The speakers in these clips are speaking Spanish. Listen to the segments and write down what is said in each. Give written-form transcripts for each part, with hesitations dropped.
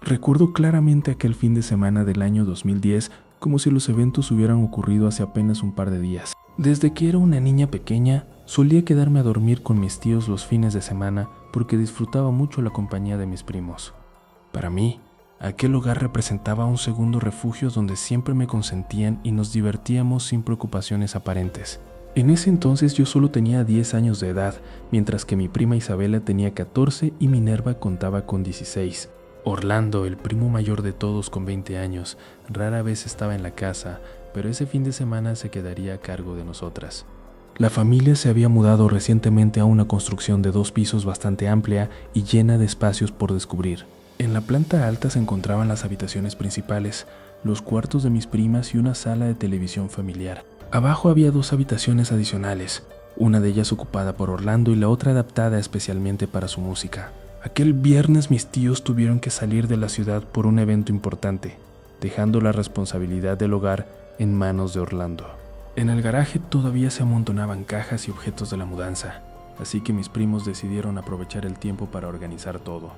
Recuerdo claramente aquel fin de semana del año 2010 como si los eventos hubieran ocurrido hace apenas un par de días. Desde que era una niña pequeña, solía quedarme a dormir con mis tíos los fines de semana porque disfrutaba mucho la compañía de mis primos. Para mí, aquel hogar representaba un segundo refugio donde siempre me consentían y nos divertíamos sin preocupaciones aparentes. En ese entonces yo solo tenía 10 años de edad, mientras que mi prima Isabela tenía 14 y Minerva contaba con 16. Orlando, el primo mayor de todos con 20 años, rara vez estaba en la casa, pero ese fin de semana se quedaría a cargo de nosotras. La familia se había mudado recientemente a una construcción de 2 pisos bastante amplia y llena de espacios por descubrir. En la planta alta se encontraban las habitaciones principales, los cuartos de mis primas y una sala de televisión familiar. Abajo había 2 habitaciones adicionales, una de ellas ocupada por Orlando y la otra adaptada especialmente para su música. Aquel viernes mis tíos tuvieron que salir de la ciudad por un evento importante, dejando la responsabilidad del hogar en manos de Orlando. En el garaje todavía se amontonaban cajas y objetos de la mudanza, así que mis primos decidieron aprovechar el tiempo para organizar todo.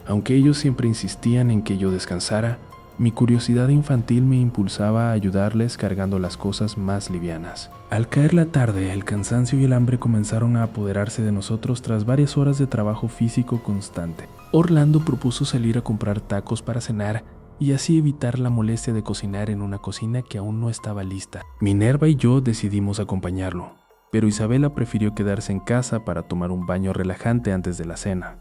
Aunque ellos siempre insistían en que yo descansara, mi curiosidad infantil me impulsaba a ayudarles cargando las cosas más livianas. Al caer la tarde, el cansancio y el hambre comenzaron a apoderarse de nosotros tras varias horas de trabajo físico constante. Orlando propuso salir a comprar tacos para cenar y así evitar la molestia de cocinar en una cocina que aún no estaba lista. Minerva y yo decidimos acompañarlo, pero Isabela prefirió quedarse en casa para tomar un baño relajante antes de la cena.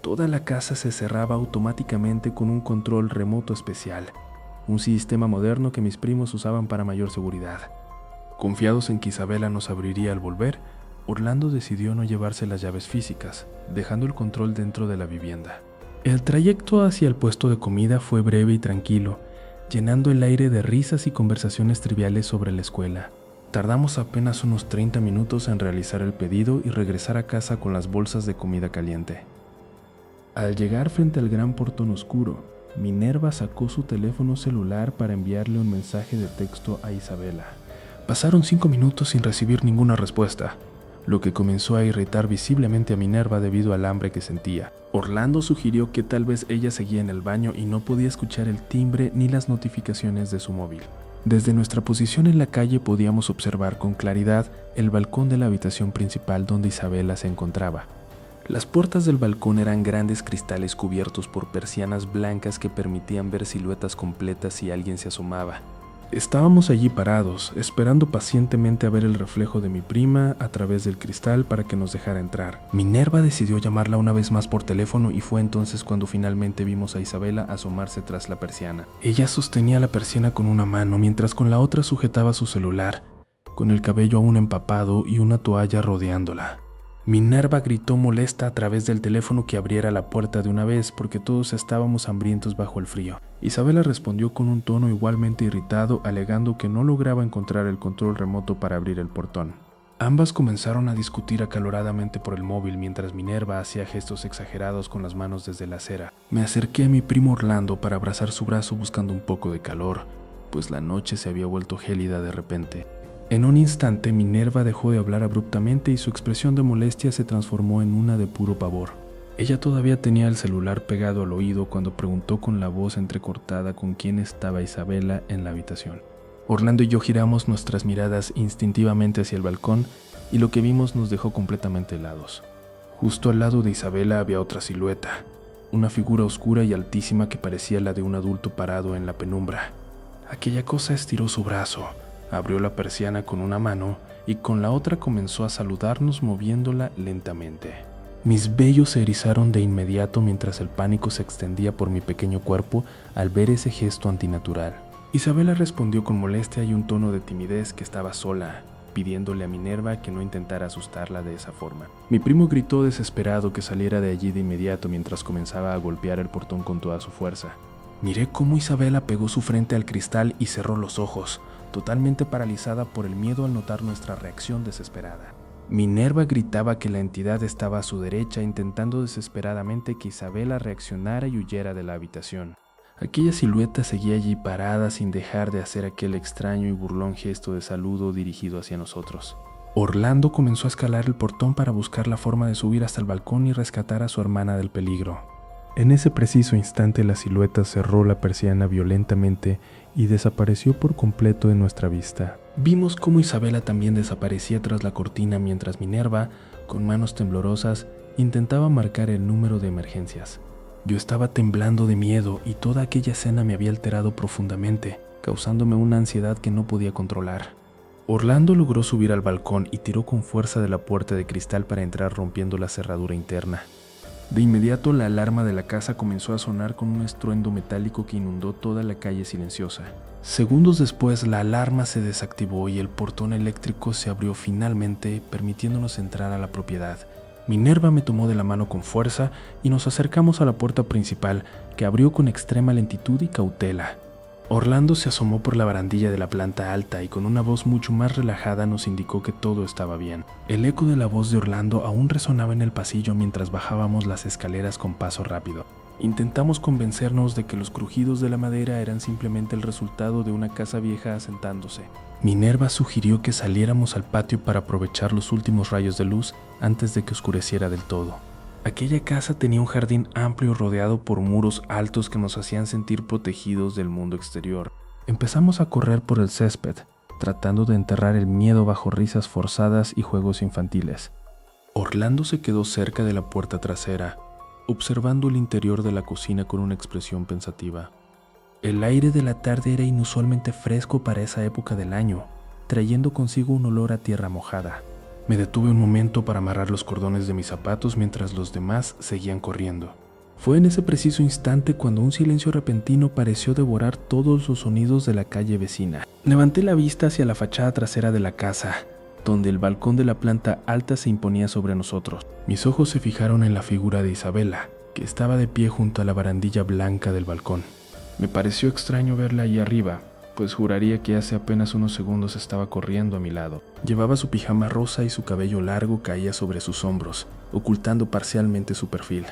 Toda la casa se cerraba automáticamente con un control remoto especial, un sistema moderno que mis primos usaban para mayor seguridad. Confiados en que Isabela nos abriría al volver, Orlando decidió no llevarse las llaves físicas, dejando el control dentro de la vivienda. El trayecto hacia el puesto de comida fue breve y tranquilo, llenando el aire de risas y conversaciones triviales sobre la escuela. Tardamos apenas unos 30 minutos en realizar el pedido y regresar a casa con las bolsas de comida caliente. Al llegar frente al gran portón oscuro, Minerva sacó su teléfono celular para enviarle un mensaje de texto a Isabela. Pasaron 5 minutos sin recibir ninguna respuesta, lo que comenzó a irritar visiblemente a Minerva debido al hambre que sentía. Orlando sugirió que tal vez ella seguía en el baño y no podía escuchar el timbre ni las notificaciones de su móvil. Desde nuestra posición en la calle podíamos observar con claridad el balcón de la habitación principal donde Isabela se encontraba. Las puertas del balcón eran grandes cristales cubiertos por persianas blancas que permitían ver siluetas completas si alguien se asomaba. Estábamos allí parados, esperando pacientemente a ver el reflejo de mi prima a través del cristal para que nos dejara entrar. Minerva decidió llamarla una vez más por teléfono y fue entonces cuando finalmente vimos a Isabela asomarse tras la persiana. Ella sostenía la persiana con una mano mientras con la otra sujetaba su celular, con el cabello aún empapado y una toalla rodeándola. Minerva gritó molesta a través del teléfono que abriera la puerta de una vez porque todos estábamos hambrientos bajo el frío. Isabela respondió con un tono igualmente irritado, alegando que no lograba encontrar el control remoto para abrir el portón. Ambas comenzaron a discutir acaloradamente por el móvil mientras Minerva hacía gestos exagerados con las manos desde la acera. Me acerqué a mi primo Orlando para abrazar su brazo buscando un poco de calor, pues la noche se había vuelto gélida de repente. En un instante Minerva dejó de hablar abruptamente y su expresión de molestia se transformó en una de puro pavor. Ella todavía tenía el celular pegado al oído cuando preguntó con la voz entrecortada con quién estaba Isabela en la habitación. Orlando y yo giramos nuestras miradas instintivamente hacia el balcón y lo que vimos nos dejó completamente helados. Justo al lado de Isabela había otra silueta, una figura oscura y altísima que parecía la de un adulto parado en la penumbra. Aquella cosa estiró su brazo, abrió la persiana con una mano y con la otra comenzó a saludarnos moviéndola lentamente. Mis vellos se erizaron de inmediato mientras el pánico se extendía por mi pequeño cuerpo al ver ese gesto antinatural. Isabela respondió con molestia y un tono de timidez que estaba sola, pidiéndole a Minerva que no intentara asustarla de esa forma. Mi primo gritó desesperado que saliera de allí de inmediato mientras comenzaba a golpear el portón con toda su fuerza. Miré cómo Isabela pegó su frente al cristal y cerró los ojos, totalmente paralizada por el miedo al notar nuestra reacción desesperada. Minerva gritaba que la entidad estaba a su derecha, intentando desesperadamente que Isabela reaccionara y huyera de la habitación. Aquella silueta seguía allí parada sin dejar de hacer aquel extraño y burlón gesto de saludo dirigido hacia nosotros. Orlando comenzó a escalar el portón para buscar la forma de subir hasta el balcón y rescatar a su hermana del peligro. En ese preciso instante la silueta cerró la persiana violentamente y desapareció por completo de nuestra vista. Vimos cómo Isabela también desaparecía tras la cortina mientras Minerva, con manos temblorosas, intentaba marcar el número de emergencias. Yo estaba temblando de miedo y toda aquella escena me había alterado profundamente, causándome una ansiedad que no podía controlar. Orlando logró subir al balcón y tiró con fuerza de la puerta de cristal para entrar rompiendo la cerradura interna. De inmediato la alarma de la casa comenzó a sonar con un estruendo metálico que inundó toda la calle silenciosa. Segundos después la alarma se desactivó y el portón eléctrico se abrió finalmente, permitiéndonos entrar a la propiedad. Minerva me tomó de la mano con fuerza y nos acercamos a la puerta principal, que abrió con extrema lentitud y cautela. Orlando se asomó por la barandilla de la planta alta y con una voz mucho más relajada nos indicó que todo estaba bien. El eco de la voz de Orlando aún resonaba en el pasillo mientras bajábamos las escaleras con paso rápido. Intentamos convencernos de que los crujidos de la madera eran simplemente el resultado de una casa vieja asentándose. Minerva sugirió que saliéramos al patio para aprovechar los últimos rayos de luz antes de que oscureciera del todo. Aquella casa tenía un jardín amplio rodeado por muros altos que nos hacían sentir protegidos del mundo exterior. Empezamos a correr por el césped, tratando de enterrar el miedo bajo risas forzadas y juegos infantiles. Orlando se quedó cerca de la puerta trasera, observando el interior de la cocina con una expresión pensativa. El aire de la tarde era inusualmente fresco para esa época del año, trayendo consigo un olor a tierra mojada. Me detuve un momento para amarrar los cordones de mis zapatos mientras los demás seguían corriendo. Fue en ese preciso instante cuando un silencio repentino pareció devorar todos los sonidos de la calle vecina. Levanté la vista hacia la fachada trasera de la casa, donde el balcón de la planta alta se imponía sobre nosotros. Mis ojos se fijaron en la figura de Isabela, que estaba de pie junto a la barandilla blanca del balcón. Me pareció extraño verla allí arriba, pues juraría que hace apenas unos segundos estaba corriendo a mi lado. Llevaba su pijama rosa y su cabello largo caía sobre sus hombros, ocultando parcialmente su perfil.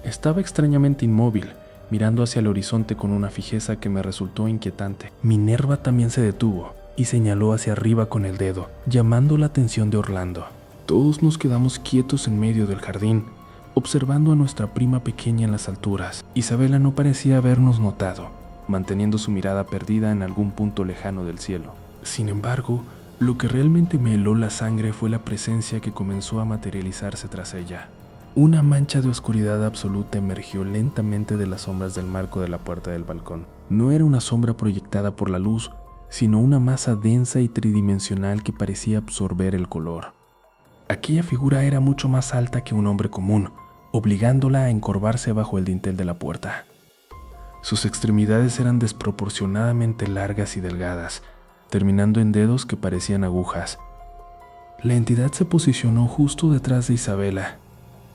Estaba extrañamente inmóvil, mirando hacia el horizonte con una fijeza que me resultó inquietante. Minerva también se detuvo y señaló hacia arriba con el dedo, llamando la atención de Orlando. Todos nos quedamos quietos en medio del jardín, observando a nuestra prima pequeña en las alturas. Isabela no parecía habernos notado, manteniendo su mirada perdida en algún punto lejano del cielo. Sin embargo, lo que realmente me heló la sangre fue la presencia que comenzó a materializarse tras ella. Una mancha de oscuridad absoluta emergió lentamente de las sombras del marco de la puerta del balcón. No era una sombra proyectada por la luz, sino una masa densa y tridimensional que parecía absorber el color. Aquella figura era mucho más alta que un hombre común, obligándola a encorvarse bajo el dintel de la puerta. Sus extremidades eran desproporcionadamente largas y delgadas, terminando en dedos que parecían agujas. La entidad se posicionó justo detrás de Isabela,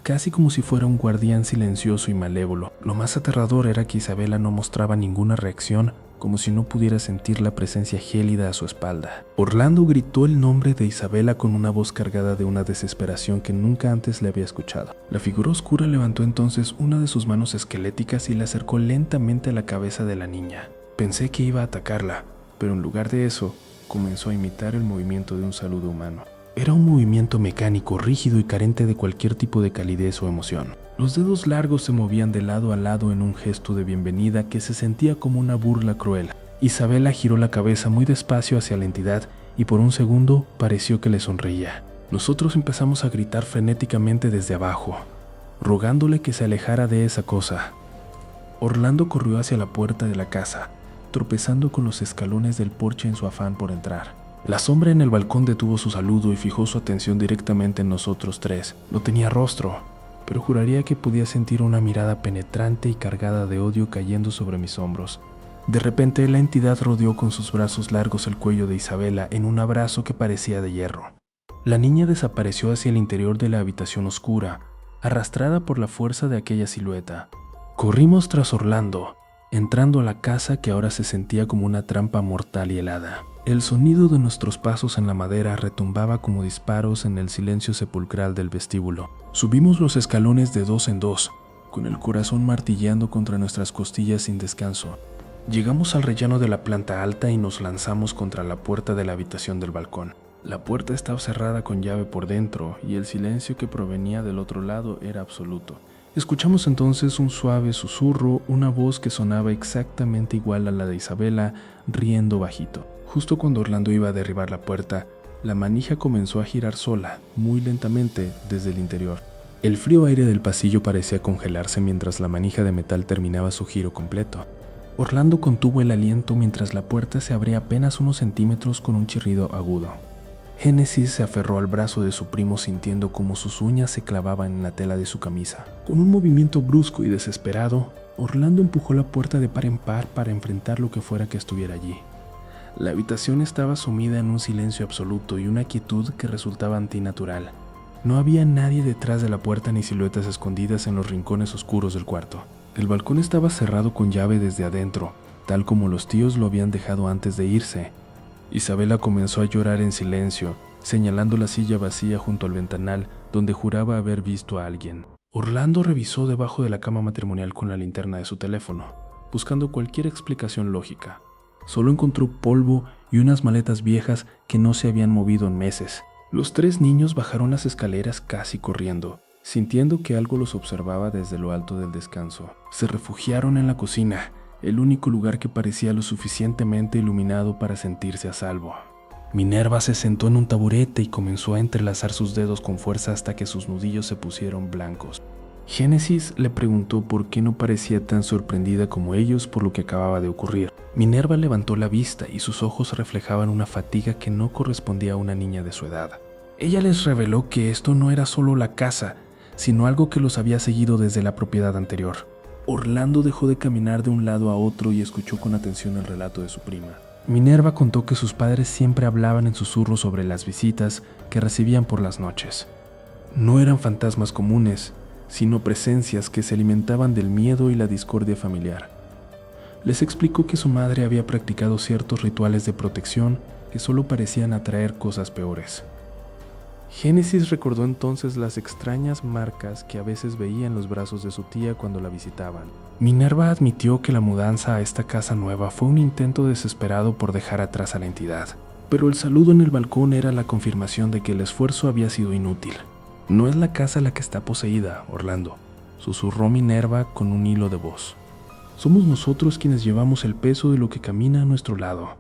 casi como si fuera un guardián silencioso y malévolo. Lo más aterrador era que Isabela no mostraba ninguna reacción, como si no pudiera sentir la presencia gélida a su espalda. Orlando gritó el nombre de Isabela con una voz cargada de una desesperación que nunca antes le había escuchado. La figura oscura levantó entonces una de sus manos esqueléticas y la acercó lentamente a la cabeza de la niña. Pensé que iba a atacarla, pero en lugar de eso, comenzó a imitar el movimiento de un saludo humano. Era un movimiento mecánico, rígido y carente de cualquier tipo de calidez o emoción. Los dedos largos se movían de lado a lado en un gesto de bienvenida que se sentía como una burla cruel. Isabela giró la cabeza muy despacio hacia la entidad y por un segundo pareció que le sonreía. Nosotros empezamos a gritar frenéticamente desde abajo, rogándole que se alejara de esa cosa. Orlando corrió hacia la puerta de la casa, tropezando con los escalones del porche en su afán por entrar. La sombra en el balcón detuvo su saludo y fijó su atención directamente en nosotros tres. No tenía rostro, pero juraría que podía sentir una mirada penetrante y cargada de odio cayendo sobre mis hombros. De repente, la entidad rodeó con sus brazos largos el cuello de Isabela en un abrazo que parecía de hierro. La niña desapareció hacia el interior de la habitación oscura, arrastrada por la fuerza de aquella silueta. Corrimos tras Orlando, entrando a la casa que ahora se sentía como una trampa mortal y helada. El sonido de nuestros pasos en la madera retumbaba como disparos en el silencio sepulcral del vestíbulo. Subimos los escalones de dos en dos, con el corazón martilleando contra nuestras costillas sin descanso. Llegamos al rellano de la planta alta y nos lanzamos contra la puerta de la habitación del balcón. La puerta estaba cerrada con llave por dentro y el silencio que provenía del otro lado era absoluto. Escuchamos entonces un suave susurro, una voz que sonaba exactamente igual a la de Isabela, riendo bajito. Justo cuando Orlando iba a derribar la puerta, la manija comenzó a girar sola, muy lentamente, desde el interior. El frío aire del pasillo parecía congelarse mientras la manija de metal terminaba su giro completo. Orlando contuvo el aliento mientras la puerta se abría apenas unos centímetros con un chirrido agudo. Génesis se aferró al brazo de su primo sintiendo como sus uñas se clavaban en la tela de su camisa. Con un movimiento brusco y desesperado, Orlando empujó la puerta de par en par para enfrentar lo que fuera que estuviera allí. La habitación estaba sumida en un silencio absoluto y una quietud que resultaba antinatural. No había nadie detrás de la puerta ni siluetas escondidas en los rincones oscuros del cuarto. El balcón estaba cerrado con llave desde adentro, tal como los tíos lo habían dejado antes de irse. Isabela comenzó a llorar en silencio, señalando la silla vacía junto al ventanal donde juraba haber visto a alguien. Orlando revisó debajo de la cama matrimonial con la linterna de su teléfono, buscando cualquier explicación lógica. Solo encontró polvo y unas maletas viejas que no se habían movido en meses. Los 3 niños bajaron las escaleras casi corriendo, sintiendo que algo los observaba desde lo alto del descanso. Se refugiaron en la cocina, el único lugar que parecía lo suficientemente iluminado para sentirse a salvo. Minerva se sentó en un taburete y comenzó a entrelazar sus dedos con fuerza hasta que sus nudillos se pusieron blancos. Génesis le preguntó por qué no parecía tan sorprendida como ellos por lo que acababa de ocurrir. Minerva levantó la vista y sus ojos reflejaban una fatiga que no correspondía a una niña de su edad. Ella les reveló que esto no era solo la casa, sino algo que los había seguido desde la propiedad anterior. Orlando dejó de caminar de un lado a otro y escuchó con atención el relato de su prima. Minerva contó que sus padres siempre hablaban en susurros sobre las visitas que recibían por las noches. No eran fantasmas comunes, sino presencias que se alimentaban del miedo y la discordia familiar. Les explicó que su madre había practicado ciertos rituales de protección que solo parecían atraer cosas peores. Génesis recordó entonces las extrañas marcas que a veces veía en los brazos de su tía cuando la visitaban. Minerva admitió que la mudanza a esta casa nueva fue un intento desesperado por dejar atrás a la entidad, pero el saludo en el balcón era la confirmación de que el esfuerzo había sido inútil. «No es la casa la que está poseída, Orlando», susurró Minerva con un hilo de voz. «Somos nosotros quienes llevamos el peso de lo que camina a nuestro lado».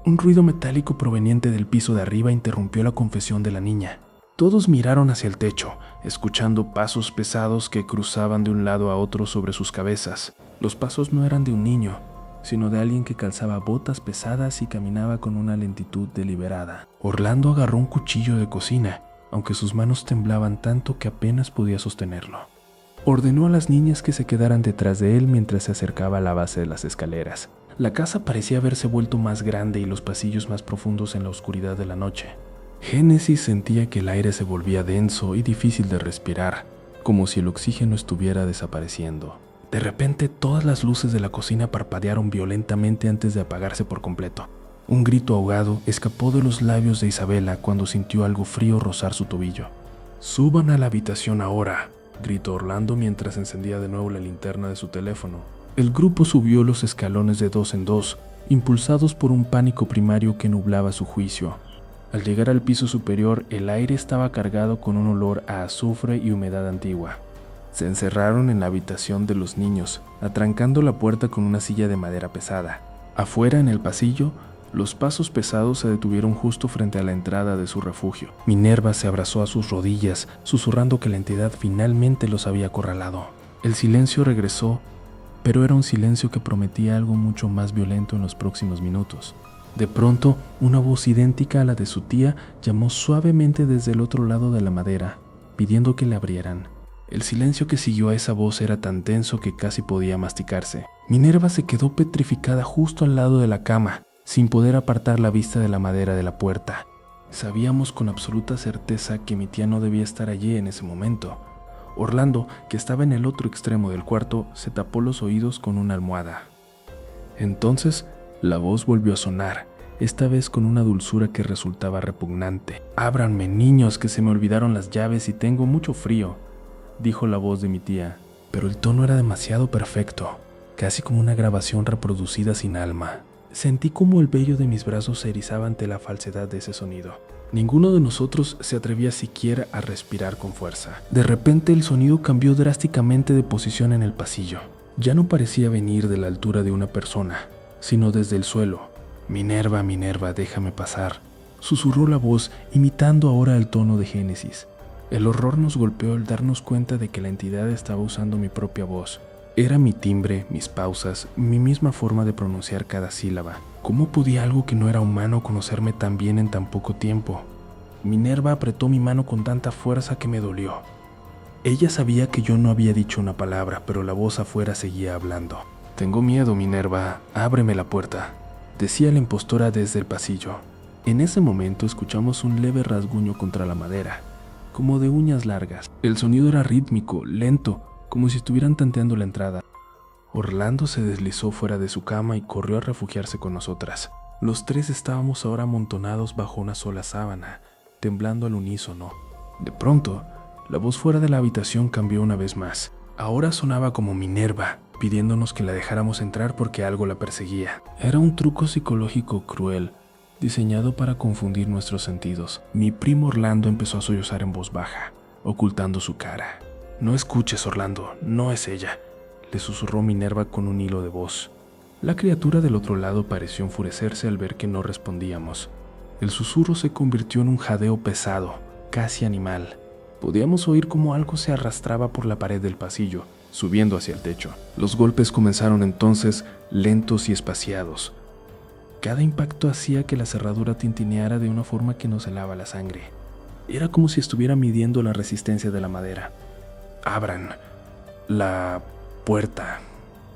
Un ruido metálico proveniente del piso de arriba interrumpió la confesión de la niña. Todos miraron hacia el techo, escuchando pasos pesados que cruzaban de un lado a otro sobre sus cabezas. Los pasos no eran de un niño, sino de alguien que calzaba botas pesadas y caminaba con una lentitud deliberada. Orlando agarró un cuchillo de cocina, aunque sus manos temblaban tanto que apenas podía sostenerlo. Ordenó a las niñas que se quedaran detrás de él mientras se acercaba a la base de las escaleras. La casa parecía haberse vuelto más grande y los pasillos más profundos en la oscuridad de la noche. Génesis sentía que el aire se volvía denso y difícil de respirar, como si el oxígeno estuviera desapareciendo. De repente, todas las luces de la cocina parpadearon violentamente antes de apagarse por completo. Un grito ahogado escapó de los labios de Isabela cuando sintió algo frío rozar su tobillo. «Suban a la habitación ahora», gritó Orlando mientras encendía de nuevo la linterna de su teléfono. El grupo subió los escalones de 2 en 2, impulsados por un pánico primario que nublaba su juicio. Al llegar al piso superior, el aire estaba cargado con un olor a azufre y humedad antigua. Se encerraron en la habitación de los niños, atrancando la puerta con una silla de madera pesada. Afuera, en el pasillo, los pasos pesados se detuvieron justo frente a la entrada de su refugio. Minerva se abrazó a sus rodillas, susurrando que la entidad finalmente los había acorralado. El silencio regresó, pero era un silencio que prometía algo mucho más violento en los próximos minutos. De pronto, una voz idéntica a la de su tía llamó suavemente desde el otro lado de la madera, pidiendo que le abrieran. El silencio que siguió a esa voz era tan denso que casi podía masticarse. Minerva se quedó petrificada justo al lado de la cama, sin poder apartar la vista de la madera de la puerta. Sabíamos con absoluta certeza que mi tía no debía estar allí en ese momento. Orlando, que estaba en el otro extremo del cuarto, se tapó los oídos con una almohada. Entonces, la voz volvió a sonar, esta vez con una dulzura que resultaba repugnante. «Ábranme, niños, que se me olvidaron las llaves y tengo mucho frío», dijo la voz de mi tía, pero el tono era demasiado perfecto, casi como una grabación reproducida sin alma. Sentí como el vello de mis brazos se erizaba ante la falsedad de ese sonido. Ninguno de nosotros se atrevía siquiera a respirar con fuerza. De repente el sonido cambió drásticamente de posición en el pasillo. Ya no parecía venir de la altura de una persona, sino desde el suelo. «Minerva, Minerva, déjame pasar», susurró la voz, imitando ahora el tono de Génesis. El horror nos golpeó al darnos cuenta de que la entidad estaba usando mi propia voz. Era mi timbre, mis pausas, mi misma forma de pronunciar cada sílaba. ¿Cómo podía algo que no era humano conocerme tan bien en tan poco tiempo? Minerva apretó mi mano con tanta fuerza que me dolió. Ella sabía que yo no había dicho una palabra, pero la voz afuera seguía hablando. «Tengo miedo, Minerva, ábreme la puerta», decía la impostora desde el pasillo. En ese momento escuchamos un leve rasguño contra la madera, como de uñas largas. El sonido era rítmico, lento, como si estuvieran tanteando la entrada. Orlando se deslizó fuera de su cama y corrió a refugiarse con nosotras. Los tres estábamos ahora amontonados bajo una sola sábana, temblando al unísono. De pronto, la voz fuera de la habitación cambió una vez más. Ahora sonaba como Minerva, pidiéndonos que la dejáramos entrar porque algo la perseguía. Era un truco psicológico cruel, diseñado para confundir nuestros sentidos. Mi primo Orlando empezó a sollozar en voz baja, ocultando su cara. «No escuches, Orlando, no es ella», le susurró Minerva con un hilo de voz. La criatura del otro lado pareció enfurecerse al ver que no respondíamos. El susurro se convirtió en un jadeo pesado, casi animal. Podíamos oír cómo algo se arrastraba por la pared del pasillo, subiendo hacia el techo. Los golpes comenzaron entonces, lentos y espaciados. Cada impacto hacía que la cerradura tintineara de una forma que nos helaba la sangre. Era como si estuviera midiendo la resistencia de la madera. «Abran la puerta».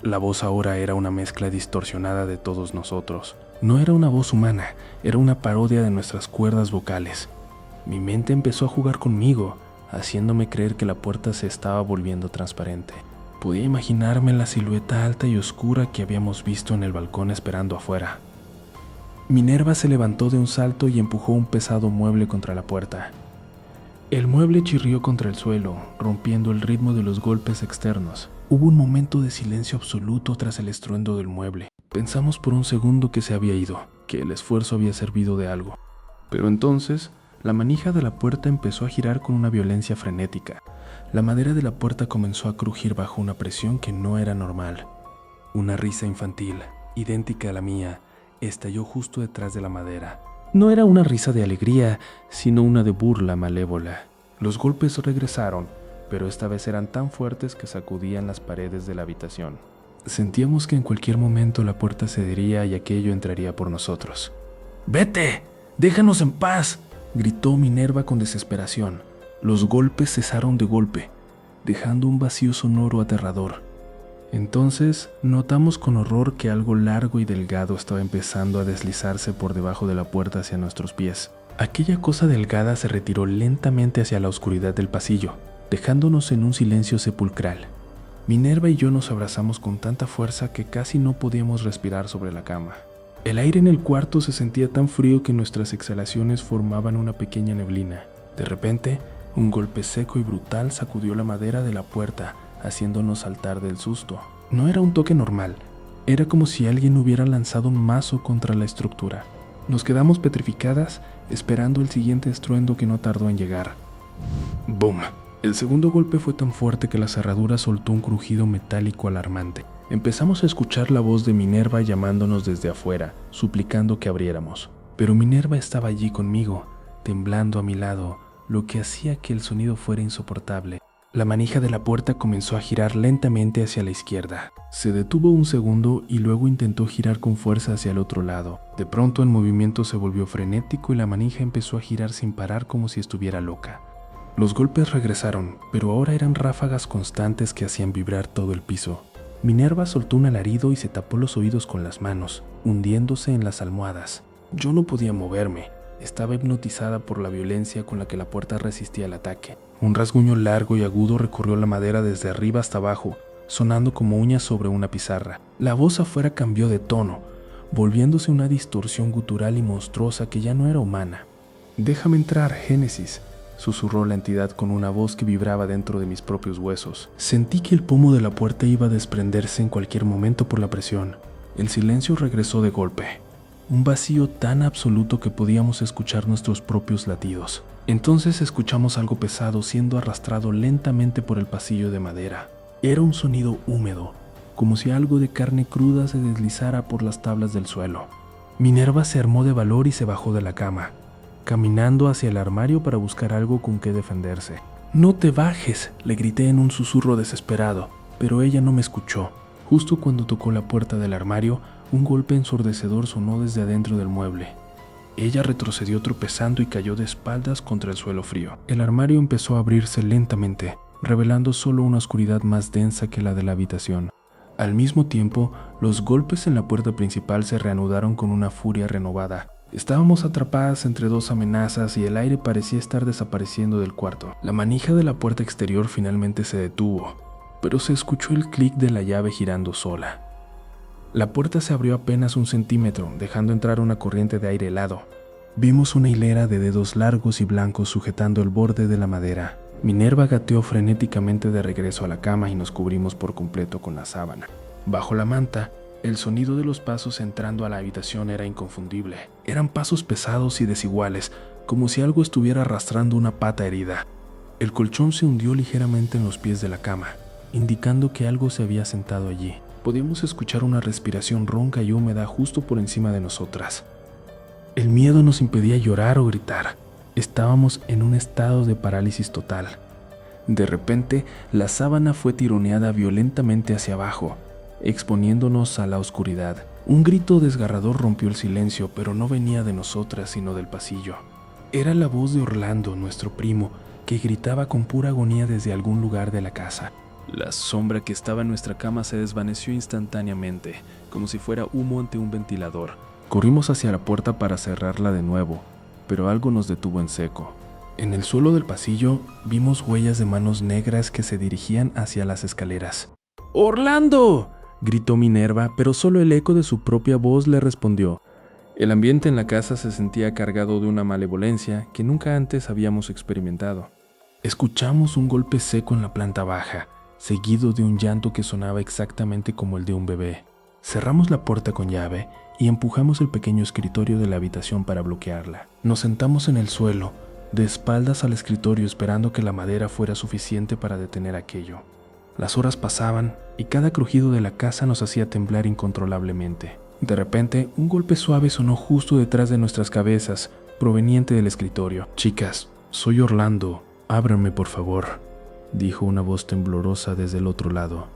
La voz ahora era una mezcla distorsionada de todos nosotros. No era una voz humana, era una parodia de nuestras cuerdas vocales. Mi mente empezó a jugar conmigo, haciéndome creer que la puerta se estaba volviendo transparente. Podía imaginarme la silueta alta y oscura que habíamos visto en el balcón esperando afuera. Minerva se levantó de un salto y empujó un pesado mueble contra la puerta. El mueble chirrió contra el suelo, rompiendo el ritmo de los golpes externos. Hubo un momento de silencio absoluto tras el estruendo del mueble. Pensamos por un segundo que se había ido, que el esfuerzo había servido de algo. Pero entonces, la manija de la puerta empezó a girar con una violencia frenética. La madera de la puerta comenzó a crujir bajo una presión que no era normal. Una risa infantil, idéntica a la mía, estalló justo detrás de la madera. No era una risa de alegría, sino una de burla malévola. Los golpes regresaron, pero esta vez eran tan fuertes que sacudían las paredes de la habitación. Sentíamos que en cualquier momento la puerta cedería y aquello entraría por nosotros. «¡Vete! ¡Déjanos en paz!», gritó Minerva con desesperación. Los golpes cesaron de golpe, dejando un vacío sonoro aterrador. Entonces notamos con horror que algo largo y delgado estaba empezando a deslizarse por debajo de la puerta hacia nuestros pies. Aquella cosa delgada se retiró lentamente hacia la oscuridad del pasillo, dejándonos en un silencio sepulcral. Minerva y yo nos abrazamos con tanta fuerza que casi no podíamos respirar sobre la cama. El aire en el cuarto se sentía tan frío que nuestras exhalaciones formaban una pequeña neblina. De repente, un golpe seco y brutal sacudió la madera de la puerta, haciéndonos saltar del susto. No era un toque normal, era como si alguien hubiera lanzado un mazo contra la estructura. Nos quedamos petrificadas, esperando el siguiente estruendo que no tardó en llegar. ¡Bum! El segundo golpe fue tan fuerte que la cerradura soltó un crujido metálico alarmante. Empezamos a escuchar la voz de Minerva llamándonos desde afuera, suplicando que abriéramos. Pero Minerva estaba allí conmigo, temblando a mi lado, lo que hacía que el sonido fuera insoportable. La manija de la puerta comenzó a girar lentamente hacia la izquierda. Se detuvo un segundo y luego intentó girar con fuerza hacia el otro lado. De pronto el movimiento se volvió frenético y la manija empezó a girar sin parar como si estuviera loca. Los golpes regresaron, pero ahora eran ráfagas constantes que hacían vibrar todo el piso. Minerva soltó un alarido y se tapó los oídos con las manos, hundiéndose en las almohadas. Yo no podía moverme. Estaba hipnotizada por la violencia con la que la puerta resistía el ataque. Un rasguño largo y agudo recorrió la madera desde arriba hasta abajo, sonando como uñas sobre una pizarra. La voz afuera cambió de tono, volviéndose una distorsión gutural y monstruosa que ya no era humana. «Déjame entrar, Génesis», susurró la entidad con una voz que vibraba dentro de mis propios huesos. Sentí que el pomo de la puerta iba a desprenderse en cualquier momento por la presión. El silencio regresó de golpe, un vacío tan absoluto que podíamos escuchar nuestros propios latidos. Entonces escuchamos algo pesado siendo arrastrado lentamente por el pasillo de madera. Era un sonido húmedo, como si algo de carne cruda se deslizara por las tablas del suelo. Minerva se armó de valor y se bajó de la cama, caminando hacia el armario para buscar algo con que defenderse. «¡No te bajes!», le grité en un susurro desesperado, pero ella no me escuchó. Justo cuando tocó la puerta del armario, un golpe ensordecedor sonó desde adentro del mueble. Ella retrocedió tropezando y cayó de espaldas contra el suelo frío. El armario empezó a abrirse lentamente, revelando solo una oscuridad más densa que la de la habitación. Al mismo tiempo, los golpes en la puerta principal se reanudaron con una furia renovada. Estábamos atrapadas entre dos amenazas y el aire parecía estar desapareciendo del cuarto. La manija de la puerta exterior finalmente se detuvo, pero se escuchó el clic de la llave girando sola. La puerta se abrió apenas 1 centímetro, dejando entrar una corriente de aire helado. Vimos una hilera de dedos largos y blancos sujetando el borde de la madera. Minerva gateó frenéticamente de regreso a la cama y nos cubrimos por completo con la sábana. Bajo la manta, el sonido de los pasos entrando a la habitación era inconfundible. Eran pasos pesados y desiguales, como si algo estuviera arrastrando una pata herida. El colchón se hundió ligeramente en los pies de la cama, indicando que algo se había sentado allí. Podíamos escuchar una respiración ronca y húmeda justo por encima de nosotras. El miedo nos impedía llorar o gritar. Estábamos en un estado de parálisis total. De repente, la sábana fue tironeada violentamente hacia abajo, exponiéndonos a la oscuridad. Un grito desgarrador rompió el silencio, pero no venía de nosotras, sino del pasillo. Era la voz de Orlando, nuestro primo, que gritaba con pura agonía desde algún lugar de la casa. La sombra que estaba en nuestra cama se desvaneció instantáneamente, como si fuera humo ante un ventilador. Corrimos hacia la puerta para cerrarla de nuevo, pero algo nos detuvo en seco. En el suelo del pasillo vimos huellas de manos negras que se dirigían hacia las escaleras. ¡Orlando!, gritó Minerva, pero solo el eco de su propia voz le respondió. El ambiente en la casa se sentía cargado de una malevolencia que nunca antes habíamos experimentado. Escuchamos un golpe seco en la planta baja, seguido de un llanto que sonaba exactamente como el de un bebé. Cerramos la puerta con llave y empujamos el pequeño escritorio de la habitación para bloquearla. Nos sentamos en el suelo, de espaldas al escritorio, esperando que la madera fuera suficiente para detener aquello. Las horas pasaban y cada crujido de la casa nos hacía temblar incontrolablemente. De repente, un golpe suave sonó justo detrás de nuestras cabezas, proveniente del escritorio. «Chicas, soy Orlando, ábranme por favor», dijo una voz temblorosa desde el otro lado.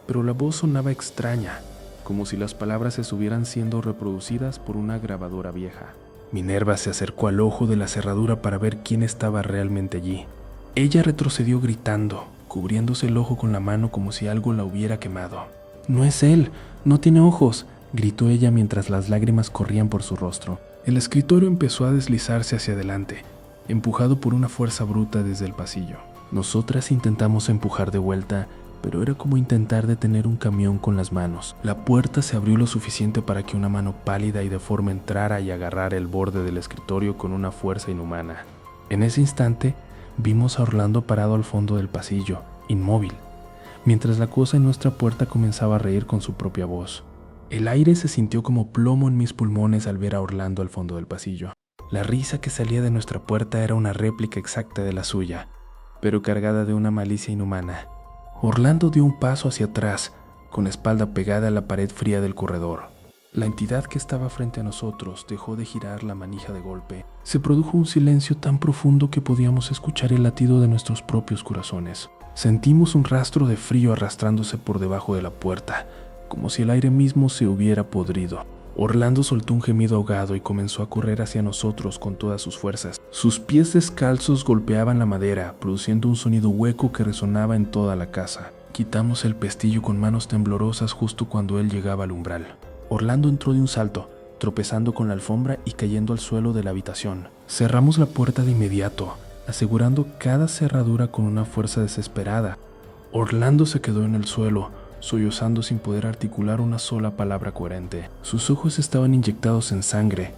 Pero la voz sonaba extraña, como si las palabras estuvieran siendo reproducidas por una grabadora vieja. Minerva se acercó al ojo de la cerradura para ver quién estaba realmente allí. Ella retrocedió gritando, cubriéndose el ojo con la mano como si algo la hubiera quemado. «No es él, no tiene ojos», gritó ella mientras las lágrimas corrían por su rostro. El escritorio empezó a deslizarse hacia adelante, empujado por una fuerza bruta desde el pasillo. Nosotras intentamos empujar de vuelta, pero era como intentar detener un camión con las manos. La puerta se abrió lo suficiente para que una mano pálida y deforme entrara y agarrara el borde del escritorio con una fuerza inhumana. En ese instante, vimos a Orlando parado al fondo del pasillo, inmóvil, mientras la cosa en nuestra puerta comenzaba a reír con su propia voz. El aire se sintió como plomo en mis pulmones al ver a Orlando al fondo del pasillo. La risa que salía de nuestra puerta era una réplica exacta de la suya, pero cargada de una malicia inhumana. Orlando dio un paso hacia atrás, con la espalda pegada a la pared fría del corredor. La entidad que estaba frente a nosotros dejó de girar la manija de golpe. Se produjo un silencio tan profundo que podíamos escuchar el latido de nuestros propios corazones. Sentimos un rastro de frío arrastrándose por debajo de la puerta, como si el aire mismo se hubiera podrido. Orlando soltó un gemido ahogado y comenzó a correr hacia nosotros con todas sus fuerzas. Sus pies descalzos golpeaban la madera, produciendo un sonido hueco que resonaba en toda la casa. Quitamos el pestillo con manos temblorosas justo cuando él llegaba al umbral. Orlando entró de un salto, tropezando con la alfombra y cayendo al suelo de la habitación. Cerramos la puerta de inmediato, asegurando cada cerradura con una fuerza desesperada. Orlando se quedó en el suelo, sollozando sin poder articular una sola palabra coherente. Sus ojos estaban inyectados en sangre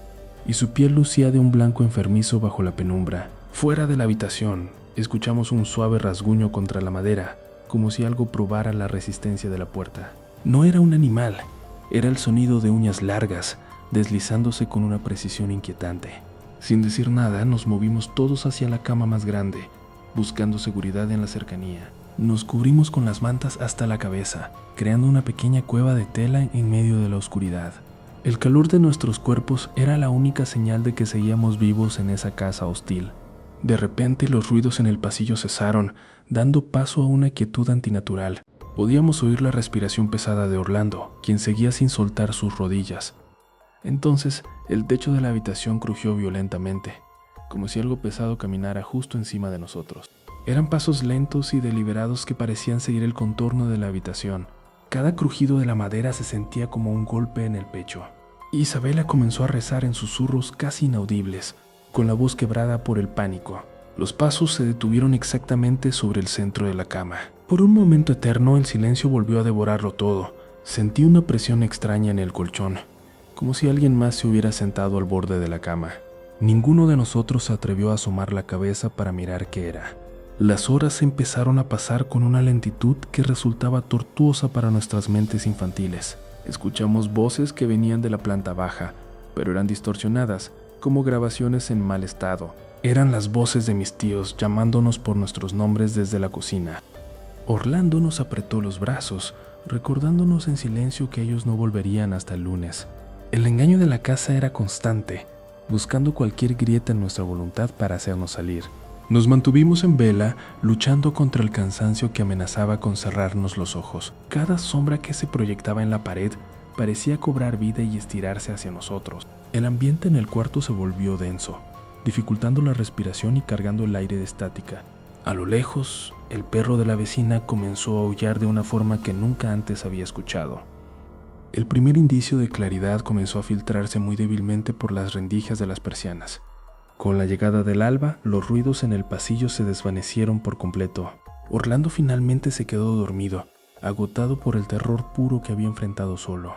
y su piel lucía de un blanco enfermizo bajo la penumbra. Fuera de la habitación, escuchamos un suave rasguño contra la madera, como si algo probara la resistencia de la puerta. No era un animal, Era el sonido de uñas largas, deslizándose con una precisión inquietante. Sin decir nada, nos movimos todos hacia la cama más grande, buscando seguridad en la cercanía. Nos cubrimos con las mantas hasta la cabeza, creando una pequeña cueva de tela en medio de la oscuridad. El calor de nuestros cuerpos era la única señal de que seguíamos vivos en esa casa hostil. De repente los ruidos en el pasillo cesaron, dando paso a una quietud antinatural. Podíamos oír la respiración pesada de Orlando, quien seguía sin soltar sus rodillas. Entonces, el techo de la habitación crujió violentamente, como si algo pesado caminara justo encima de nosotros. Eran pasos lentos y deliberados que parecían seguir el contorno de la habitación. Cada crujido de la madera se sentía como un golpe en el pecho. Isabela comenzó a rezar en susurros casi inaudibles, con la voz quebrada por el pánico. Los pasos se detuvieron exactamente sobre el centro de la cama. Por un momento eterno, el silencio volvió a devorarlo todo. Sentí una presión extraña en el colchón, como si alguien más se hubiera sentado al borde de la cama. Ninguno de nosotros se atrevió a asomar la cabeza para mirar qué era. Las horas empezaron a pasar con una lentitud que resultaba tortuosa para nuestras mentes infantiles. Escuchamos voces que venían de la planta baja, pero eran distorsionadas, como grabaciones en mal estado. Eran las voces de mis tíos llamándonos por nuestros nombres desde la cocina. Orlando nos apretó los brazos, recordándonos en silencio que ellos no volverían hasta el lunes. El engaño de la casa era constante, buscando cualquier grieta en nuestra voluntad para hacernos salir. Nos mantuvimos en vela, luchando contra el cansancio que amenazaba con cerrarnos los ojos. Cada sombra que se proyectaba en la pared parecía cobrar vida y estirarse hacia nosotros. El ambiente en el cuarto se volvió denso, dificultando la respiración y cargando el aire de estática. A lo lejos, el perro de la vecina comenzó a aullar de una forma que nunca antes había escuchado. El primer indicio de claridad comenzó a filtrarse muy débilmente por las rendijas de las persianas. Con la llegada del alba, los ruidos en el pasillo se desvanecieron por completo. Orlando finalmente se quedó dormido, agotado por el terror puro que había enfrentado solo.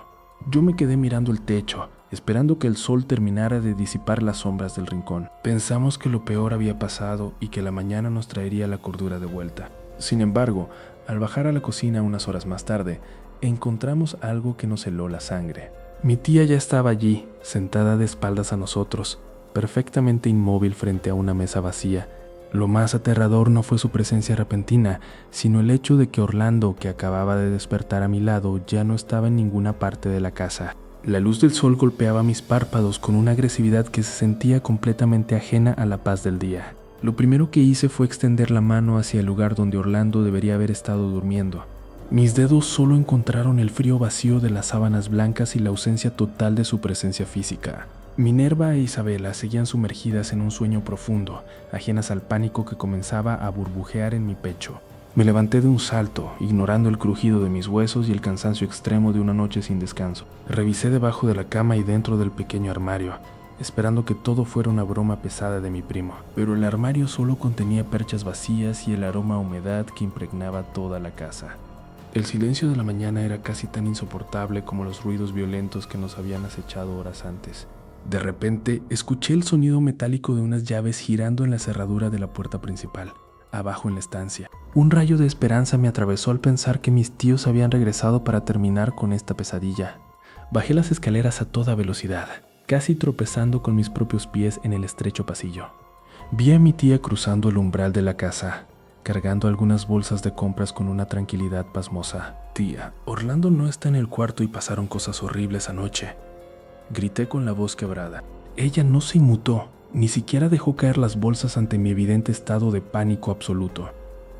Yo me quedé mirando el techo, esperando que el sol terminara de disipar las sombras del rincón. Pensamos que lo peor había pasado y que la mañana nos traería la cordura de vuelta. Sin embargo, al bajar a la cocina unas horas más tarde, encontramos algo que nos heló la sangre. Mi tía ya estaba allí, sentada de espaldas a nosotros, perfectamente inmóvil frente a una mesa vacía. Lo más aterrador no fue su presencia repentina, sino el hecho de que Orlando, que acababa de despertar a mi lado, ya no estaba en ninguna parte de la casa. La luz del sol golpeaba mis párpados con una agresividad que se sentía completamente ajena a la paz del día. Lo primero que hice fue extender la mano hacia el lugar donde Orlando debería haber estado durmiendo. Mis dedos solo encontraron el frío vacío de las sábanas blancas y la ausencia total de su presencia física. Minerva e Isabela seguían sumergidas en un sueño profundo, ajenas al pánico que comenzaba a burbujear en mi pecho. Me levanté de un salto, ignorando el crujido de mis huesos y el cansancio extremo de una noche sin descanso. Revisé debajo de la cama y dentro del pequeño armario, esperando que todo fuera una broma pesada de mi primo. Pero el armario solo contenía perchas vacías y el aroma a humedad que impregnaba toda la casa. El silencio de la mañana era casi tan insoportable como los ruidos violentos que nos habían acechado horas antes. De repente, escuché el sonido metálico de unas llaves girando en la cerradura de la puerta principal, abajo en la estancia. Un rayo de esperanza me atravesó al pensar que mis tíos habían regresado para terminar con esta pesadilla. Bajé las escaleras a toda velocidad, casi tropezando con mis propios pies en el estrecho pasillo. Vi a mi tía cruzando el umbral de la casa, cargando algunas bolsas de compras con una tranquilidad pasmosa. «Tía, Orlando no está en el cuarto y pasaron cosas horribles anoche», grité con la voz quebrada. Ella no se inmutó, ni siquiera dejó caer las bolsas ante mi evidente estado de pánico absoluto.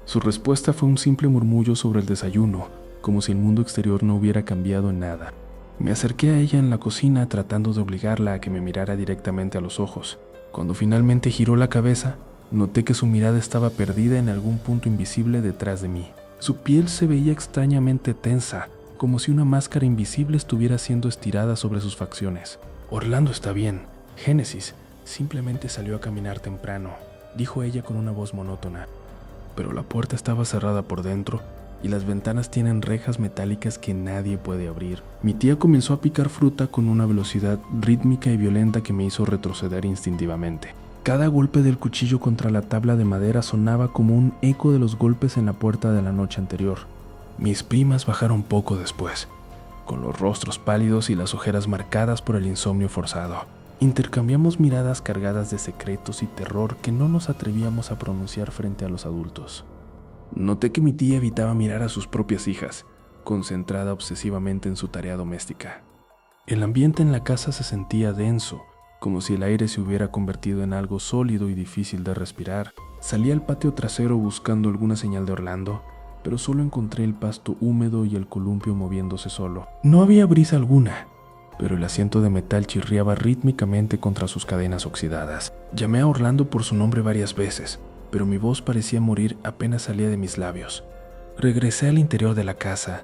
Su respuesta fue un simple murmullo sobre el desayuno, como si el mundo exterior no hubiera cambiado en nada. Me acerqué a ella en la cocina tratando de obligarla a que me mirara directamente a los ojos. Cuando finalmente giró la cabeza, noté que su mirada estaba perdida en algún punto invisible detrás de mí. Su piel se veía extrañamente tensa, como si una máscara invisible estuviera siendo estirada sobre sus facciones. «Orlando está bien. Génesis simplemente salió a caminar temprano», dijo ella con una voz monótona. Pero la puerta estaba cerrada por dentro y las ventanas tienen rejas metálicas que nadie puede abrir. Mi tía comenzó a picar fruta con una velocidad rítmica y violenta que me hizo retroceder instintivamente. Cada golpe del cuchillo contra la tabla de madera sonaba como un eco de los golpes en la puerta de la noche anterior. Mis primas bajaron poco después, con los rostros pálidos y las ojeras marcadas por el insomnio forzado. Intercambiamos miradas cargadas de secretos y terror que no nos atrevíamos a pronunciar frente a los adultos. Noté que mi tía evitaba mirar a sus propias hijas, concentrada obsesivamente en su tarea doméstica. El ambiente en la casa se sentía denso, como si el aire se hubiera convertido en algo sólido y difícil de respirar. Salí al patio trasero buscando alguna señal de Orlando, pero solo encontré el pasto húmedo y el columpio moviéndose solo. No había brisa alguna, pero el asiento de metal chirriaba rítmicamente contra sus cadenas oxidadas. Llamé a Orlando por su nombre varias veces, pero mi voz parecía morir apenas salía de mis labios. Regresé al interior de la casa,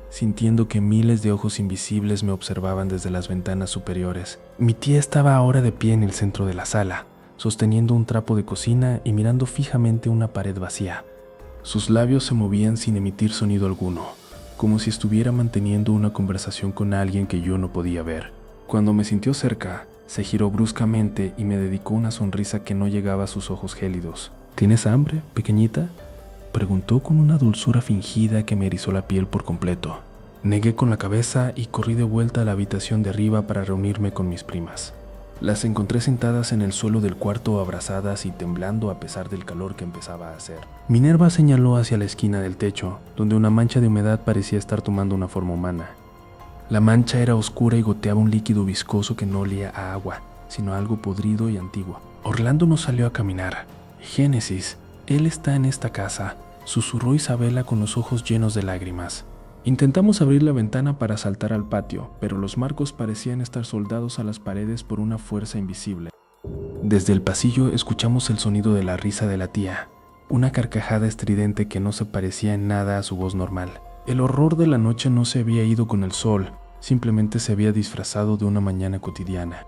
sintiendo que miles de ojos invisibles me observaban desde las ventanas superiores. Mi tía estaba ahora de pie en el centro de la sala, sosteniendo un trapo de cocina y mirando fijamente una pared vacía. Sus labios se movían sin emitir sonido alguno, como si estuviera manteniendo una conversación con alguien que yo no podía ver. Cuando me sintió cerca, se giró bruscamente y me dedicó una sonrisa que no llegaba a sus ojos gélidos. ¿Tienes hambre, pequeñita?, preguntó con una dulzura fingida que me erizó la piel por completo. Negué con la cabeza y corrí de vuelta a la habitación de arriba para reunirme con mis primas. Las encontré sentadas en el suelo del cuarto, abrazadas y temblando a pesar del calor que empezaba a hacer. Minerva señaló hacia la esquina del techo, donde una mancha de humedad parecía estar tomando una forma humana. La mancha era oscura y goteaba un líquido viscoso que no olía a agua, sino a algo podrido y antiguo. Orlando nos salió a caminar. Génesis, él está en esta casa, susurró Isabela con los ojos llenos de lágrimas. Intentamos abrir la ventana para saltar al patio, pero los marcos parecían estar soldados a las paredes por una fuerza invisible. Desde el pasillo escuchamos el sonido de la risa de la tía, una carcajada estridente que no se parecía en nada a su voz normal. El horror de la noche no se había ido con el sol, simplemente se había disfrazado de una mañana cotidiana.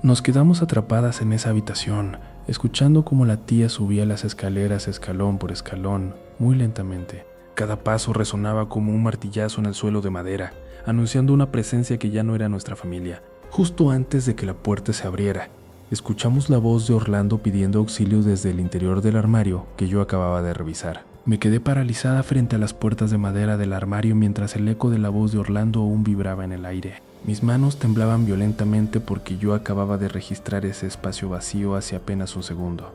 Nos quedamos atrapadas en esa habitación, escuchando cómo la tía subía las escaleras escalón por escalón, muy lentamente. Cada paso resonaba como un martillazo en el suelo de madera, anunciando una presencia que ya no era nuestra familia. Justo antes de que la puerta se abriera, escuchamos la voz de Orlando pidiendo auxilio desde el interior del armario que yo acababa de revisar. Me quedé paralizada frente a las puertas de madera del armario mientras el eco de la voz de Orlando aún vibraba en el aire. Mis manos temblaban violentamente porque yo acababa de registrar ese espacio vacío hace apenas un segundo.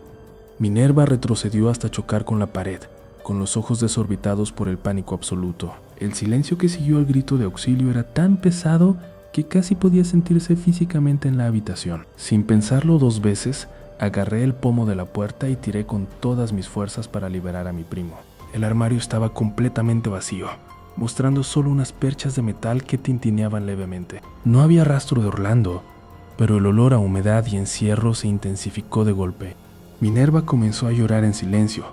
Minerva retrocedió hasta chocar con la pared, con los ojos desorbitados por el pánico absoluto. El silencio que siguió al grito de auxilio era tan pesado que casi podía sentirse físicamente en la habitación. Sin pensarlo dos veces, agarré el pomo de la puerta y tiré con todas mis fuerzas para liberar a mi primo. El armario estaba completamente vacío, mostrando solo unas perchas de metal que tintineaban levemente. No había rastro de Orlando, pero el olor a humedad y encierro se intensificó de golpe. Minerva comenzó a llorar en silencio,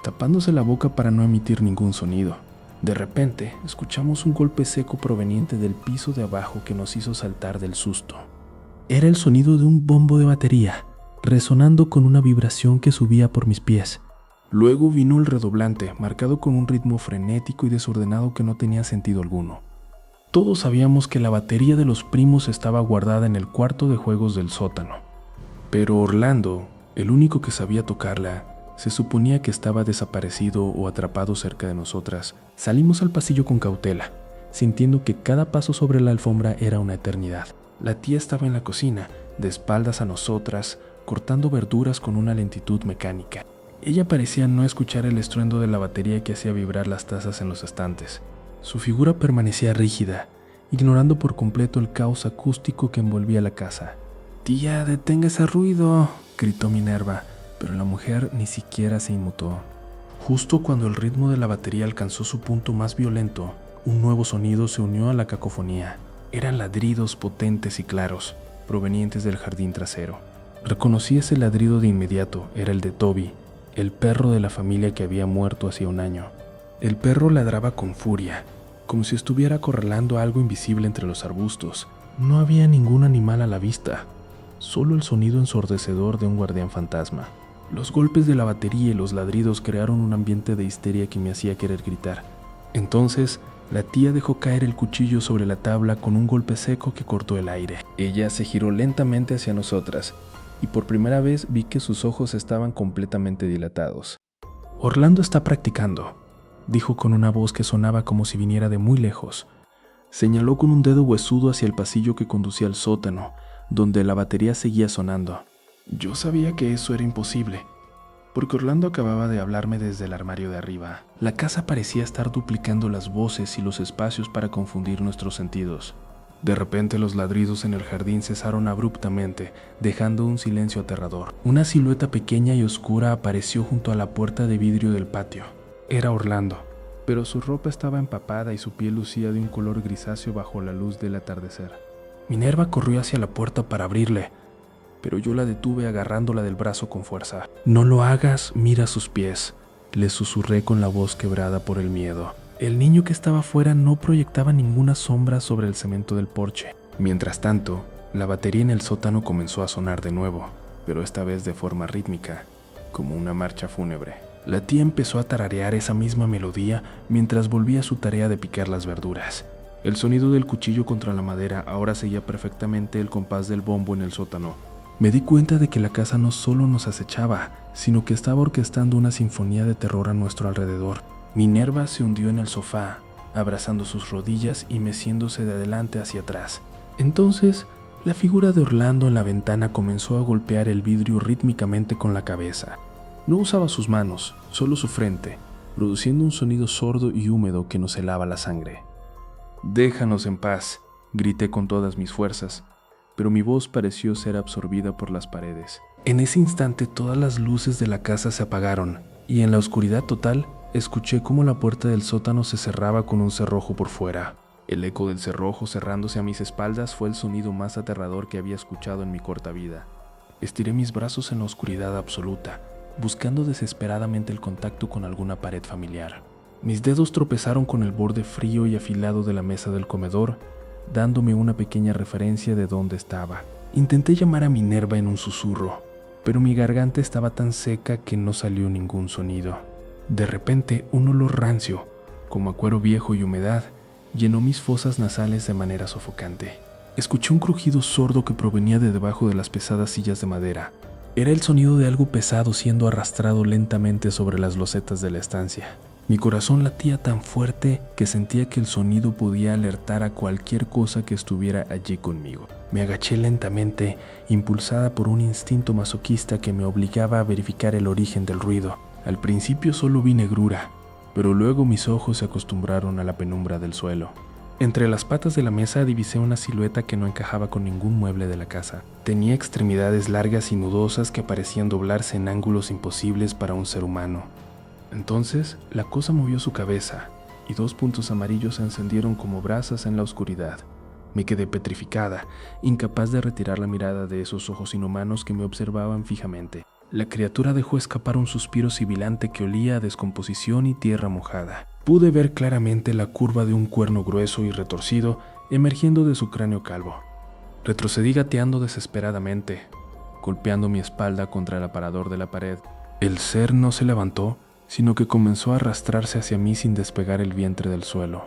tapándose la boca para no emitir ningún sonido. De repente, escuchamos un golpe seco proveniente del piso de abajo que nos hizo saltar del susto. Era el sonido de un bombo de batería, resonando con una vibración que subía por mis pies. Luego vino el redoblante, marcado con un ritmo frenético y desordenado que no tenía sentido alguno. Todos sabíamos que la batería de los primos estaba guardada en el cuarto de juegos del sótano. Pero Orlando, el único que sabía tocarla, se suponía que estaba desaparecido o atrapado cerca de nosotras. Salimos al pasillo con cautela, sintiendo que cada paso sobre la alfombra era una eternidad. La tía estaba en la cocina, de espaldas a nosotras, cortando verduras con una lentitud mecánica. Ella parecía no escuchar el estruendo de la batería que hacía vibrar las tazas en los estantes. Su figura permanecía rígida, ignorando por completo el caos acústico que envolvía la casa. «Tía, detenga ese ruido», gritó Minerva, pero la mujer ni siquiera se inmutó. Justo cuando el ritmo de la batería alcanzó su punto más violento, un nuevo sonido se unió a la cacofonía. Eran ladridos potentes y claros, provenientes del jardín trasero. Reconocí ese ladrido de inmediato, era el de Toby, el perro de la familia que había muerto hacía un año. El perro ladraba con furia, como si estuviera acorralando a algo invisible entre los arbustos. No había ningún animal a la vista, solo el sonido ensordecedor de un guardián fantasma. Los golpes de la batería y los ladridos crearon un ambiente de histeria que me hacía querer gritar. Entonces, la tía dejó caer el cuchillo sobre la tabla con un golpe seco que cortó el aire. Ella se giró lentamente hacia nosotras, y por primera vez vi que sus ojos estaban completamente dilatados. «Orlando está practicando», dijo con una voz que sonaba como si viniera de muy lejos. Señaló con un dedo huesudo hacia el pasillo que conducía al sótano, donde la batería seguía sonando. Yo sabía que eso era imposible, porque Orlando acababa de hablarme desde el armario de arriba. La casa parecía estar duplicando las voces y los espacios para confundir nuestros sentidos. De repente los ladridos en el jardín cesaron abruptamente, dejando un silencio aterrador. Una silueta pequeña y oscura apareció junto a la puerta de vidrio del patio. Era Orlando, pero su ropa estaba empapada y su piel lucía de un color grisáceo bajo la luz del atardecer. Minerva corrió hacia la puerta para abrirle, pero yo la detuve agarrándola del brazo con fuerza. «No lo hagas, mira sus pies», le susurré con la voz quebrada por el miedo. El niño que estaba afuera no proyectaba ninguna sombra sobre el cemento del porche. Mientras tanto, la batería en el sótano comenzó a sonar de nuevo, pero esta vez de forma rítmica, como una marcha fúnebre. La tía empezó a tararear esa misma melodía mientras volvía a su tarea de picar las verduras. El sonido del cuchillo contra la madera ahora seguía perfectamente el compás del bombo en el sótano. Me di cuenta de que la casa no solo nos acechaba, sino que estaba orquestando una sinfonía de terror a nuestro alrededor. Minerva se hundió en el sofá, abrazando sus rodillas y meciéndose de adelante hacia atrás. Entonces, la figura de Orlando en la ventana comenzó a golpear el vidrio rítmicamente con la cabeza. No usaba sus manos, solo su frente, produciendo un sonido sordo y húmedo que nos helaba la sangre. «Déjanos en paz», grité con todas mis fuerzas, pero mi voz pareció ser absorbida por las paredes. En ese instante todas las luces de la casa se apagaron, y en la oscuridad total escuché cómo la puerta del sótano se cerraba con un cerrojo por fuera. El eco del cerrojo cerrándose a mis espaldas fue el sonido más aterrador que había escuchado en mi corta vida. Estiré mis brazos en la oscuridad absoluta, buscando desesperadamente el contacto con alguna pared familiar. Mis dedos tropezaron con el borde frío y afilado de la mesa del comedor, dándome una pequeña referencia de dónde estaba. Intenté llamar a Minerva en un susurro, pero mi garganta estaba tan seca que no salió ningún sonido. De repente, un olor rancio, como a cuero viejo y humedad, llenó mis fosas nasales de manera sofocante. Escuché un crujido sordo que provenía de debajo de las pesadas sillas de madera. Era el sonido de algo pesado siendo arrastrado lentamente sobre las losetas de la estancia. Mi corazón latía tan fuerte que sentía que el sonido podía alertar a cualquier cosa que estuviera allí conmigo. Me agaché lentamente, impulsada por un instinto masoquista que me obligaba a verificar el origen del ruido. Al principio solo vi negrura, pero luego mis ojos se acostumbraron a la penumbra del suelo. Entre las patas de la mesa divisé una silueta que no encajaba con ningún mueble de la casa. Tenía extremidades largas y nudosas que parecían doblarse en ángulos imposibles para un ser humano. Entonces, la cosa movió su cabeza, y 2 puntos amarillos se encendieron como brasas en la oscuridad. Me quedé petrificada, incapaz de retirar la mirada de esos ojos inhumanos que me observaban fijamente. La criatura dejó escapar un suspiro sibilante que olía a descomposición y tierra mojada. Pude ver claramente la curva de un cuerno grueso y retorcido emergiendo de su cráneo calvo. Retrocedí gateando desesperadamente, golpeando mi espalda contra el aparador de la pared. El ser no se levantó, sino que comenzó a arrastrarse hacia mí sin despegar el vientre del suelo.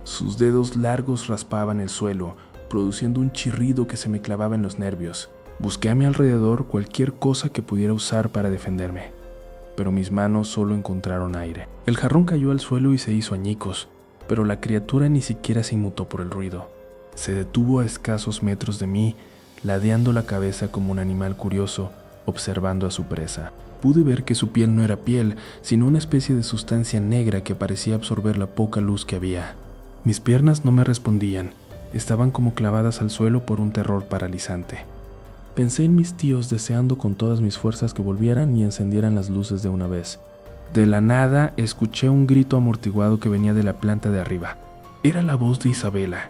Sus dedos largos raspaban el suelo, produciendo un chirrido que se me clavaba en los nervios. Busqué a mi alrededor cualquier cosa que pudiera usar para defenderme, pero mis manos solo encontraron aire. El jarrón cayó al suelo y se hizo añicos, pero la criatura ni siquiera se inmutó por el ruido. Se detuvo a escasos metros de mí, ladeando la cabeza como un animal curioso, observando a su presa. Pude ver que su piel no era piel, sino una especie de sustancia negra que parecía absorber la poca luz que había. Mis piernas no me respondían, estaban como clavadas al suelo por un terror paralizante. Pensé en mis tíos deseando con todas mis fuerzas que volvieran y encendieran las luces de una vez. De la nada escuché un grito amortiguado que venía de la planta de arriba. Era la voz de Isabela,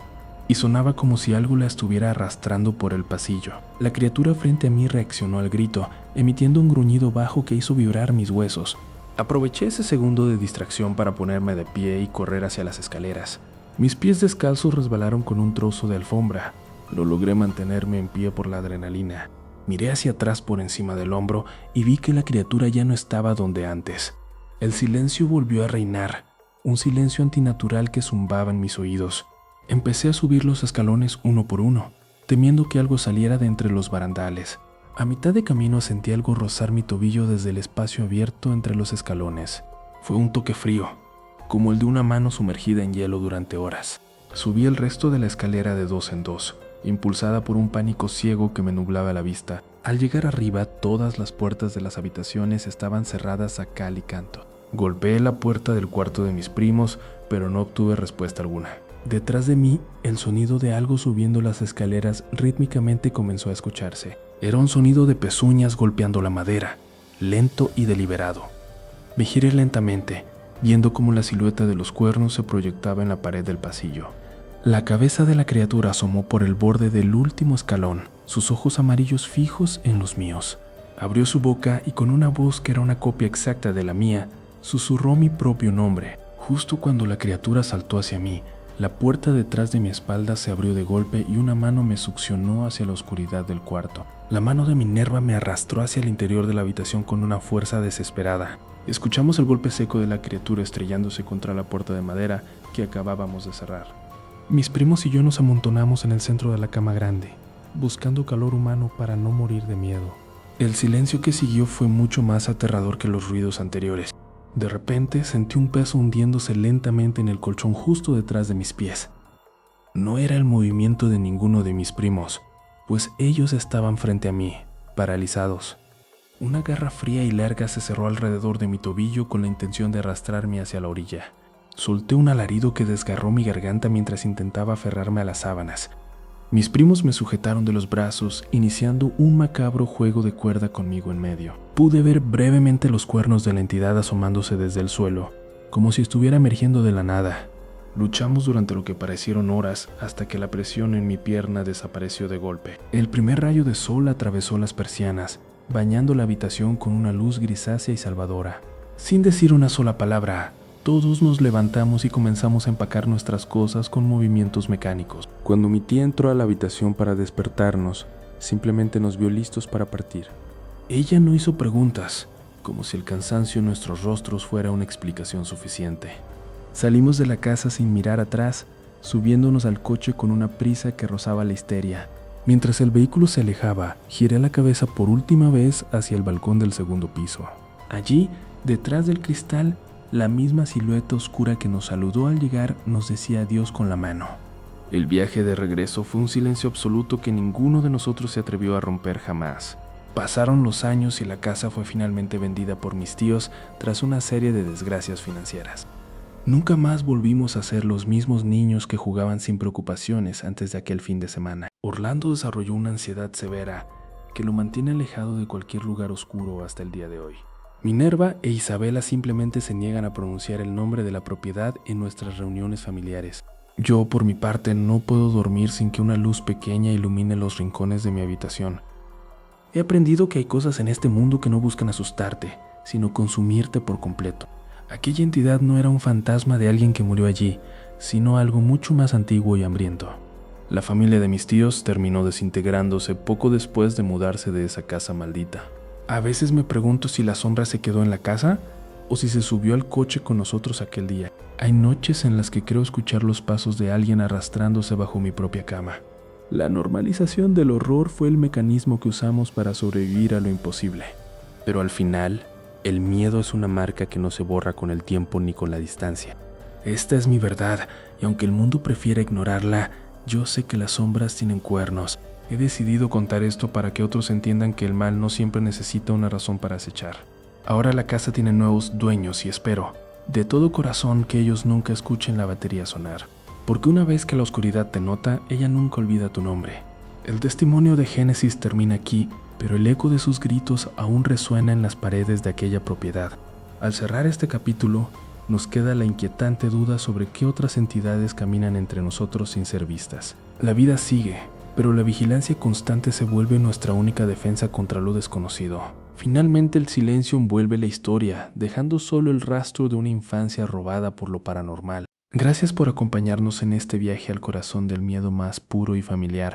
y sonaba como si algo la estuviera arrastrando por el pasillo. La criatura frente a mí reaccionó al grito, emitiendo un gruñido bajo que hizo vibrar mis huesos. Aproveché ese segundo de distracción para ponerme de pie y correr hacia las escaleras. Mis pies descalzos resbalaron con un trozo de alfombra, pero logré mantenerme en pie por la adrenalina. Miré hacia atrás por encima del hombro y vi que la criatura ya no estaba donde antes. El silencio volvió a reinar, un silencio antinatural que zumbaba en mis oídos. Empecé a subir los escalones uno por uno, temiendo que algo saliera de entre los barandales. A mitad de camino sentí algo rozar mi tobillo desde el espacio abierto entre los escalones. Fue un toque frío, como el de una mano sumergida en hielo durante horas. Subí el resto de la escalera de dos en dos, impulsada por un pánico ciego que me nublaba la vista. Al llegar arriba, todas las puertas de las habitaciones estaban cerradas a cal y canto. Golpeé la puerta del cuarto de mis primos, pero no obtuve respuesta alguna. Detrás de mí, el sonido de algo subiendo las escaleras rítmicamente comenzó a escucharse. Era un sonido de pezuñas golpeando la madera, lento y deliberado. Me giré lentamente, viendo cómo la silueta de los cuernos se proyectaba en la pared del pasillo. La cabeza de la criatura asomó por el borde del último escalón, sus ojos amarillos fijos en los míos. Abrió su boca y con una voz que era una copia exacta de la mía, susurró mi propio nombre. Justo cuando la criatura saltó hacia mí, la puerta detrás de mi espalda se abrió de golpe y una mano me succionó hacia la oscuridad del cuarto. La mano de Minerva me arrastró hacia el interior de la habitación con una fuerza desesperada. Escuchamos el golpe seco de la criatura estrellándose contra la puerta de madera que acabábamos de cerrar. Mis primos y yo nos amontonamos en el centro de la cama grande, buscando calor humano para no morir de miedo. El silencio que siguió fue mucho más aterrador que los ruidos anteriores. De repente sentí un peso hundiéndose lentamente en el colchón justo detrás de mis pies. No era el movimiento de ninguno de mis primos, pues ellos estaban frente a mí, paralizados. Una garra fría y larga se cerró alrededor de mi tobillo con la intención de arrastrarme hacia la orilla. Solté un alarido que desgarró mi garganta mientras intentaba aferrarme a las sábanas. Mis primos me sujetaron de los brazos, iniciando un macabro juego de cuerda conmigo en medio. Pude ver brevemente los cuernos de la entidad asomándose desde el suelo, como si estuviera emergiendo de la nada. Luchamos durante lo que parecieron horas hasta que la presión en mi pierna desapareció de golpe. El primer rayo de sol atravesó las persianas, bañando la habitación con una luz grisácea y salvadora. Sin decir una sola palabra, todos nos levantamos y comenzamos a empacar nuestras cosas con movimientos mecánicos. Cuando mi tía entró a la habitación para despertarnos, simplemente nos vio listos para partir. Ella no hizo preguntas, como si el cansancio en nuestros rostros fuera una explicación suficiente. Salimos de la casa sin mirar atrás, subiéndonos al coche con una prisa que rozaba la histeria. Mientras el vehículo se alejaba, giré la cabeza por última vez hacia el balcón del segundo piso. Allí, detrás del cristal, la misma silueta oscura que nos saludó al llegar nos decía adiós con la mano. El viaje de regreso fue un silencio absoluto que ninguno de nosotros se atrevió a romper jamás. Pasaron los años y la casa fue finalmente vendida por mis tíos tras una serie de desgracias financieras. Nunca más volvimos a ser los mismos niños que jugaban sin preocupaciones antes de aquel fin de semana. Orlando desarrolló una ansiedad severa que lo mantiene alejado de cualquier lugar oscuro hasta el día de hoy. Minerva e Isabela simplemente se niegan a pronunciar el nombre de la propiedad en nuestras reuniones familiares. Yo, por mi parte, no puedo dormir sin que una luz pequeña ilumine los rincones de mi habitación. He aprendido que hay cosas en este mundo que no buscan asustarte, sino consumirte por completo. Aquella entidad no era un fantasma de alguien que murió allí, sino algo mucho más antiguo y hambriento. La familia de mis tíos terminó desintegrándose poco después de mudarse de esa casa maldita. A veces me pregunto si la sombra se quedó en la casa o si se subió al coche con nosotros aquel día. Hay noches en las que creo escuchar los pasos de alguien arrastrándose bajo mi propia cama. La normalización del horror fue el mecanismo que usamos para sobrevivir a lo imposible. Pero al final, el miedo es una marca que no se borra con el tiempo ni con la distancia. Esta es mi verdad, y aunque el mundo prefiera ignorarla, yo sé que las sombras tienen cuernos. He decidido contar esto para que otros entiendan que el mal no siempre necesita una razón para acechar. Ahora la casa tiene nuevos dueños y espero, de todo corazón, que ellos nunca escuchen la batería sonar. Porque una vez que la oscuridad te nota, ella nunca olvida tu nombre. El testimonio de Génesis termina aquí, pero el eco de sus gritos aún resuena en las paredes de aquella propiedad. Al cerrar este capítulo, nos queda la inquietante duda sobre qué otras entidades caminan entre nosotros sin ser vistas. La vida sigue, pero la vigilancia constante se vuelve nuestra única defensa contra lo desconocido. Finalmente el silencio envuelve la historia, dejando solo el rastro de una infancia robada por lo paranormal. Gracias por acompañarnos en este viaje al corazón del miedo más puro y familiar.